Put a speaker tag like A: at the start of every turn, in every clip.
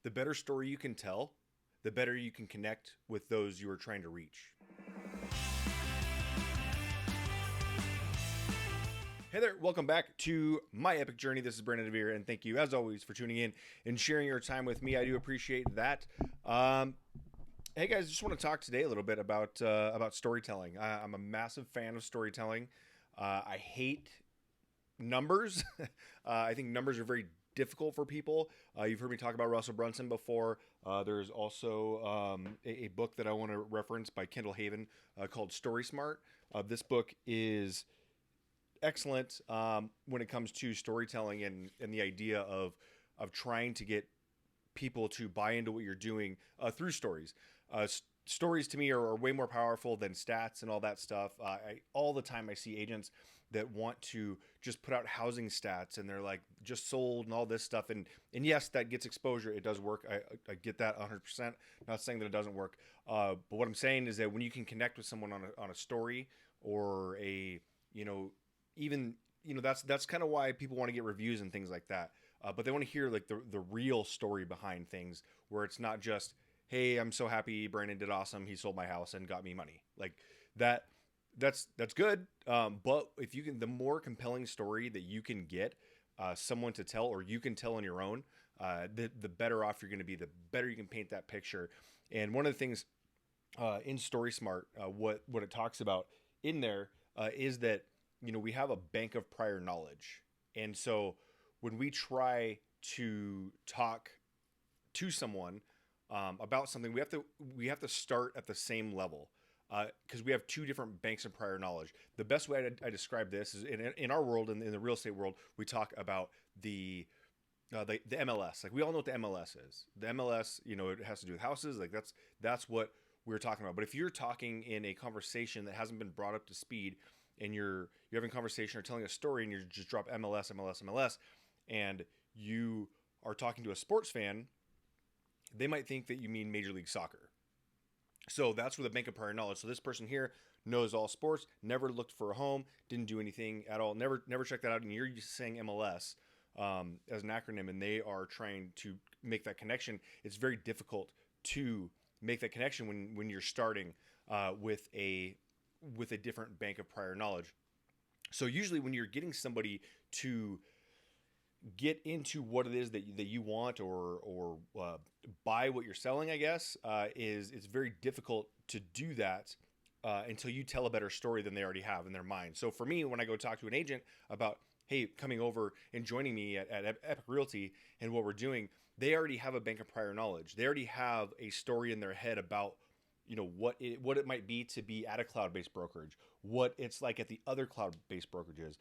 A: the better story you can tell, the better you can connect with those you are trying to reach. Hey there, welcome back to my Epique Journey. This is Brandon DeVere, and thank you, as always, for tuning in and sharing your time with me. I do appreciate that. Hey guys, just want to talk today a little bit about storytelling. I'm a massive fan of storytelling. I hate numbers. I think numbers are very difficult for people. You've heard me talk about Russell Brunson before. There's also a book that I want to reference by Kendall Haven called Story Smart. This book is excellent when it comes to storytelling and the idea of trying to get people to buy into what you're doing through stories. Stories to me are way more powerful than stats and all that stuff. All the time I see agents that want to just put out housing stats and they're like just sold and all this stuff. And yes, that gets exposure. It does work. I get that 100%. Not saying that it doesn't work. But what I'm saying is that when you can connect with someone on a story or that's kind of why people want to get reviews and things like that. But they want to hear like the real story behind things where it's not just, hey, I'm so happy Brandon did awesome. He sold my house and got me money. Like that's good. But if you can, the more compelling story that you can get someone to tell, or you can tell on your own, the better off you're going to be, the better you can paint that picture. And one of the things in Story Smart, what it talks about in there is that, we have a bank of prior knowledge. And so when we try to talk to someone about something, we have to start at the same level because we have two different banks of prior knowledge. The best way I describe this is in our world, in the real estate world, we talk about the MLS. Like we all know what the MLS is. The MLS, it has to do with houses. Like that's what we're talking about. But if you're talking in a conversation that hasn't been brought up to speed, and you're having a conversation or telling a story and you just drop MLS, and you are talking to a sports fan, they might think that you mean Major League Soccer. So that's where the bank of prior knowledge. So this person here knows all sports, never looked for a home, didn't do anything at all, never checked that out, and you're just saying MLS as an acronym, and they are trying to make that connection. It's very difficult to make that connection when you're starting with a different bank of prior knowledge. So usually when you're getting somebody to get into what it is that you want or buy what you're selling, I guess, is it's very difficult to do that until you tell a better story than they already have in their mind. So for me, when I go talk to an agent about, hey, coming over and joining me at Epique Realty and what we're doing, they already have a bank of prior knowledge. They already have a story in their head about what it might be to be at a cloud-based brokerage, what it's like at the other cloud-based brokerages,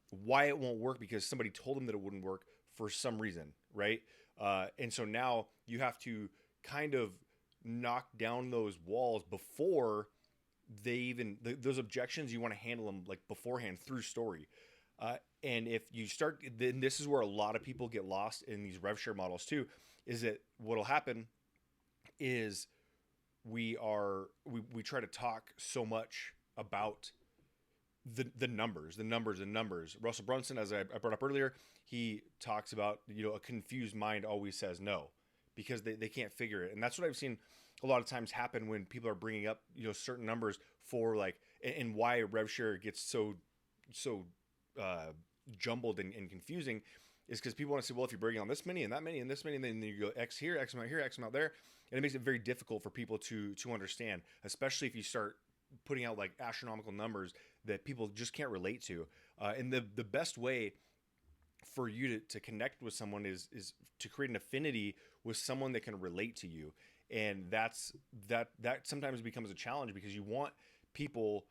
A: why it won't work because somebody told them that it wouldn't work for some reason, right? And so now you have to kind of knock down those walls before they even those objections. You want to handle them like beforehand through story. And if you start, then this is where a lot of people get lost in these rev share models too. Is that what'll happen is we try to talk so much about the numbers. Russell Brunson, as I brought up earlier, he talks about, a confused mind always says no because they can't figure it. And that's what I've seen a lot of times happen when people are bringing up, certain numbers for like, and why rev share gets so jumbled and confusing is because people want to say, well, if you're bringing on this many and that many and this many, and then you go X here, X amount here, X amount there. And it makes it very difficult for people to understand, especially if you start putting out like astronomical numbers that people just can't relate to. And the best way for you to connect with someone is to create an affinity with someone that can relate to you. And that sometimes becomes a challenge because you want people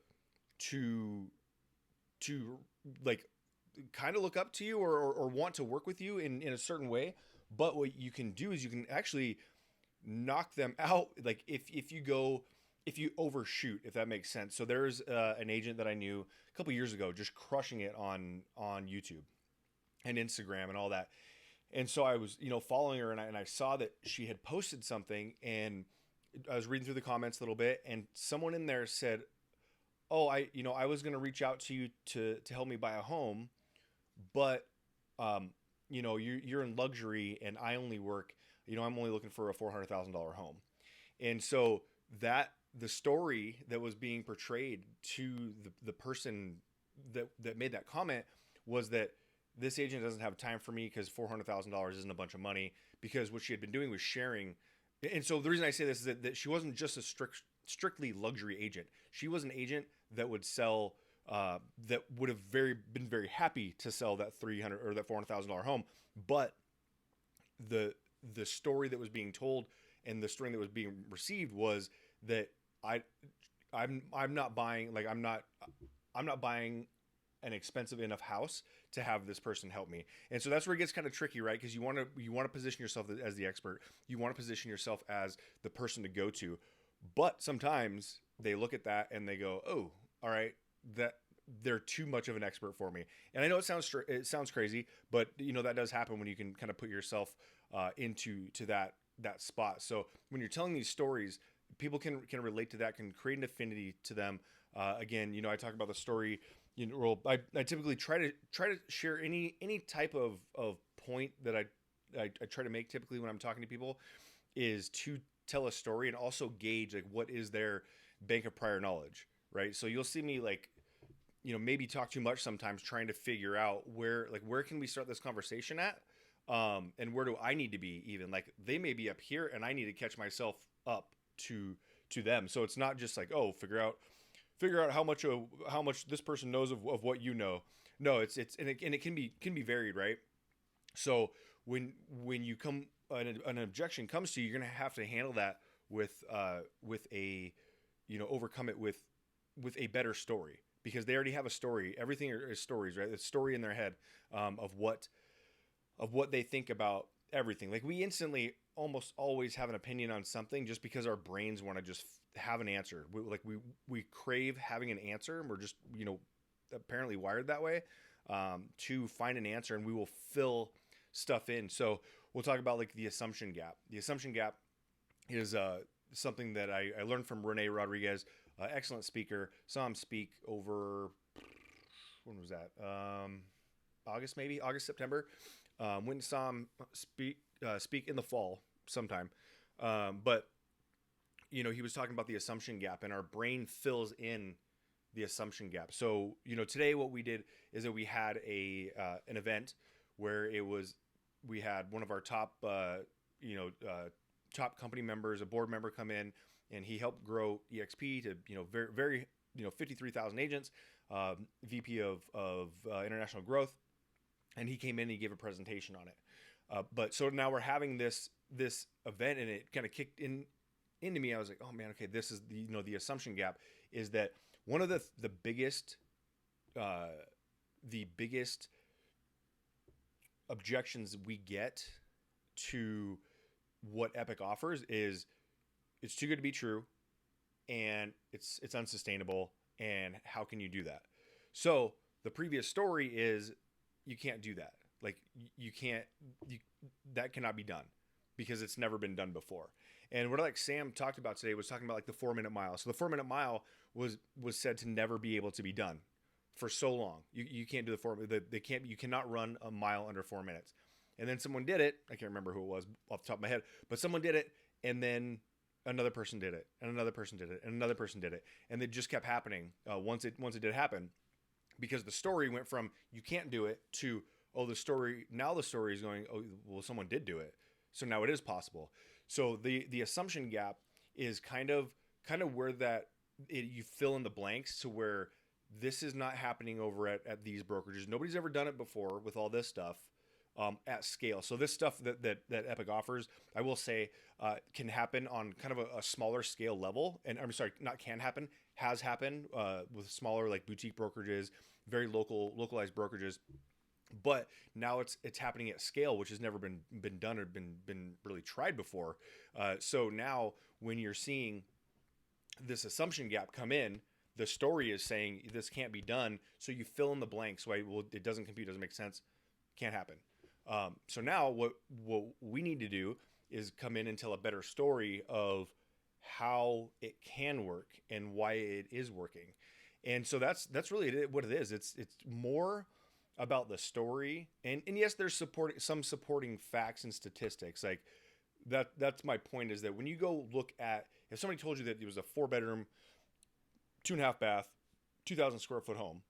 A: to like kind of look up to you or want to work with you in a certain way. But what you can do is you can actually knock them out. Like if you overshoot, if that makes sense. So there's an agent that I knew a couple years ago, just crushing it on YouTube and Instagram and all that. And so I was, following her and I saw that she had posted something, and I was reading through the comments a little bit, and someone in there said, oh, I was going to reach out to you to help me buy a home, but, you're in luxury and I only work, I'm only looking for a $400,000 home. And so that the story that was being portrayed to the person that made that comment was that this agent doesn't have time for me because $400,000 isn't a bunch of money, because what she had been doing was sharing. And so the reason I say this is that she wasn't just a strictly luxury agent. She was an agent that would sell, that would have been very happy to sell that $300 or that $400,000 home. But the story that was being told and the story that was being received was that I'm not buying, like I'm not buying an expensive enough house to have this person help me. And so that's where it gets kind of tricky, right? Because you want to position yourself as the expert. You want to position yourself as the person to go to. But sometimes they look at that and they go, "Oh, all right, that they're too much of an expert for me." And I know it sounds crazy, but that does happen when you can kind of put yourself into that spot. So when you're telling these stories, people can relate to that, can create an affinity to them. Again, I talk about the story. I typically try to share any type of point that I try to make typically when I'm talking to people, is to tell a story and also gauge like what is their bank of prior knowledge, right? So you'll see me like, maybe talk too much sometimes, trying to figure out where can we start this conversation at, and where do I need to be, even like they may be up here and I need to catch myself up to them. So it's not just like, oh, figure out how much this person knows of what you know. No, it's and it can be varied, right? So when you come an objection comes to you, you're gonna have to handle that with a overcome it with a better story, because they already have a story. Everything is stories, right? It's story in their head, of what they think about everything. Like we instantly almost always have an opinion on something just because our brains want to just have an answer. We crave having an answer, and we're just apparently wired that way, to find an answer, and we will fill stuff in. So we'll talk about like the assumption gap. The assumption gap is something that I learned from Rene Rodriguez, excellent speaker. Saw him speak over, when was that? August, September. Went and saw him speak in the fall sometime. But he was talking about the assumption gap, and our brain fills in the assumption gap. So, today what we did is that we had an event where we had one of our top, top company members, a board member, come in, and he helped grow EXP to, very, very, 53,000 agents, VP of international growth. And he came in and he gave a presentation on it. But so now we're having this event, and it kind of kicked into me. I was like, oh man, okay, this is the assumption gap, is that one of the biggest objections we get to what Epique offers is it's too good to be true, and it's unsustainable, and how can you do that? So the previous story is you can't do that. Like that cannot be done because it's never been done before. And what Sam talked about today was talking about like the 4-minute mile. So the 4-minute mile was said to never be able to be done for so long. You can't do you cannot run a mile under 4 minutes. And then someone did it. I can't remember who it was off the top of my head, but someone did it, and then another person did it, and another person did it, and another person did it, and it just kept happening. Once it did happen, because the story went from you can't do it to the story is going, oh well, someone did do it, so now it is possible. So the assumption gap is kind of where you fill in the blanks to where this is not happening over at these brokerages. Nobody's ever done it before with all this stuff. At scale. So this stuff that Epique offers, I will say, can happen on kind of a smaller scale level. And I'm sorry, not can happen, has happened with smaller like boutique brokerages, very localized brokerages. But now it's happening at scale, which has never been done or been really tried before. So now when you're seeing this assumption gap come in, the story is saying this can't be done. So you fill in the blanks. Well, it doesn't compute, doesn't make sense, can't happen. So now what we need to do is come in and tell a better story of how it can work and why it is working. And so that's really what it is. It's more about the story. And yes, there's some supporting facts and statistics. Like that's my point, is that when you go look at, if somebody told you that it was a 4-bedroom, 2.5 bath, 2,000 square foot home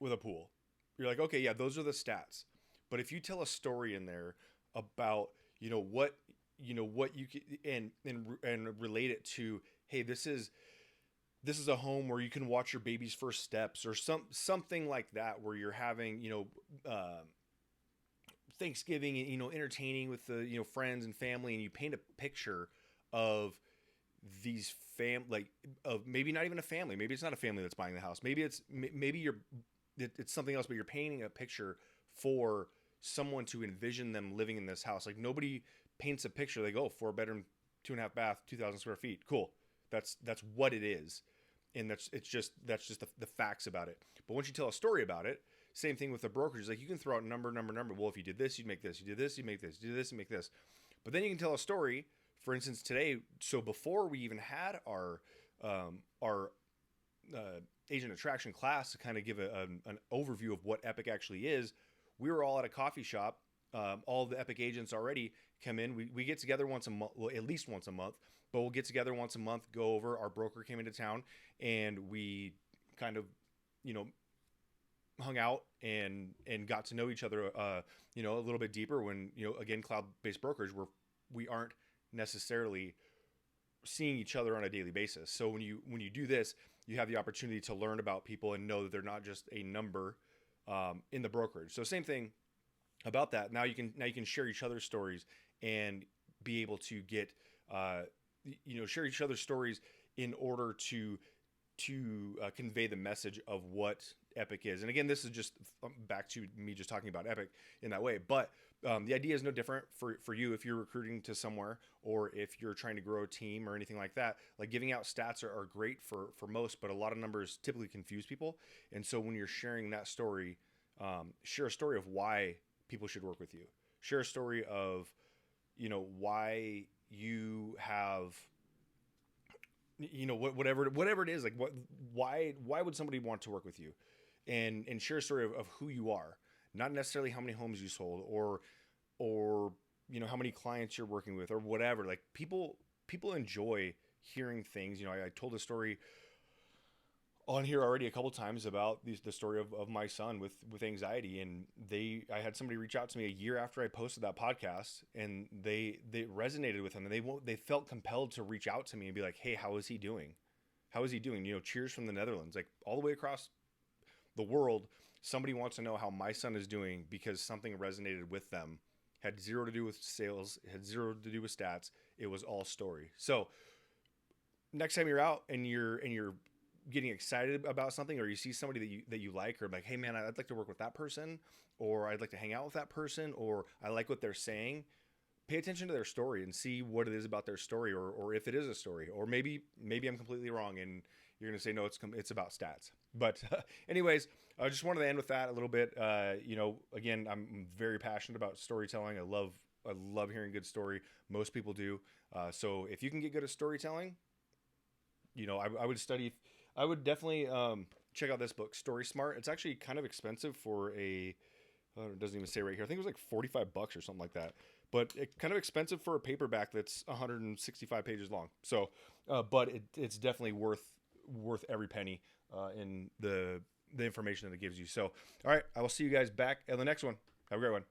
A: with a pool, you're like, okay, yeah, those are the stats. But if you tell a story in there about, what, what you can, and relate it to, hey, this is a home where you can watch your baby's first steps, or something like that, where you're having, Thanksgiving, entertaining with the, friends and family, and you paint a picture of these like, of maybe not even a family, maybe it's not a family that's buying the house, maybe it's something else, but you're painting a picture for someone to envision them living in this house. Like, nobody paints a picture, they go 4-bedroom, 2.5 bath, 2,000 square feet, cool, that's what it is. And that's just the facts about it. But once you tell a story about it, same thing with the brokerage. Like, you can throw out number. Well, if you did this, you'd make this. You did this, you make this. You do this, you make this. But then you can tell a story. For instance, today, so before we even had our agent attraction class to kind of give an overview of what Epique actually is, we were all at a coffee shop. All the Epique agents already come in. We get together once a month, well, at least once a month, but we'll get together once a month, go over. Our broker came into town, and we kind of, hung out and got to know each other, a little bit deeper. When, again, cloud-based brokers, we aren't necessarily seeing each other on a daily basis. So when you do this, you have the opportunity to learn about people and know that they're not just a number in the brokerage. So same thing about that. Now you can share each other's stories and be able to get, share each other's stories in order to convey the message of what Epique is. And again, this is just back to me just talking about Epique in that way. But the idea is no different for you if you're recruiting to somewhere, or if you're trying to grow a team or anything like that. Like, giving out stats are great for most, but a lot of numbers typically confuse people. And so when you're sharing that story, share a story of why people should work with you. Share a story of, why you have, whatever it is, like why would somebody want to work with you, and share a story of who you are, not necessarily how many homes you sold, or how many clients you're working with, or whatever. Like, people enjoy hearing things. I told a story on here already a couple times about the story of my son with anxiety, and I had somebody reach out to me a year after I posted that podcast, and they resonated with him, and they felt compelled to reach out to me and be like, hey, how is he doing? Cheers from the Netherlands, like all the way across the world. Somebody wants to know how my son is doing because something resonated with them. Had zero to do with sales, had zero to do with stats. It was all story. So next time you're out and you're getting excited about something, or you see somebody that you like, or like, hey man, I'd like to work with that person, or I'd like to hang out with that person, or I like what they're saying, pay attention to their story and see what it is about their story, or if it is a story, or maybe I'm completely wrong and you're going to say, no, it's about stats. But anyways, I just wanted to end with that a little bit. Again, I'm very passionate about storytelling. I love hearing good story. Most people do. So if you can get good at storytelling, I would definitely check out this book, Story Smart. It's actually kind of expensive for it doesn't even say right here. I think it was like $45 or something like that. But kind of expensive for a paperback that's 165 pages long. So, but it's definitely worth every penny in the information that it gives you. So, all right, I will see you guys back in the next one. Have a great one.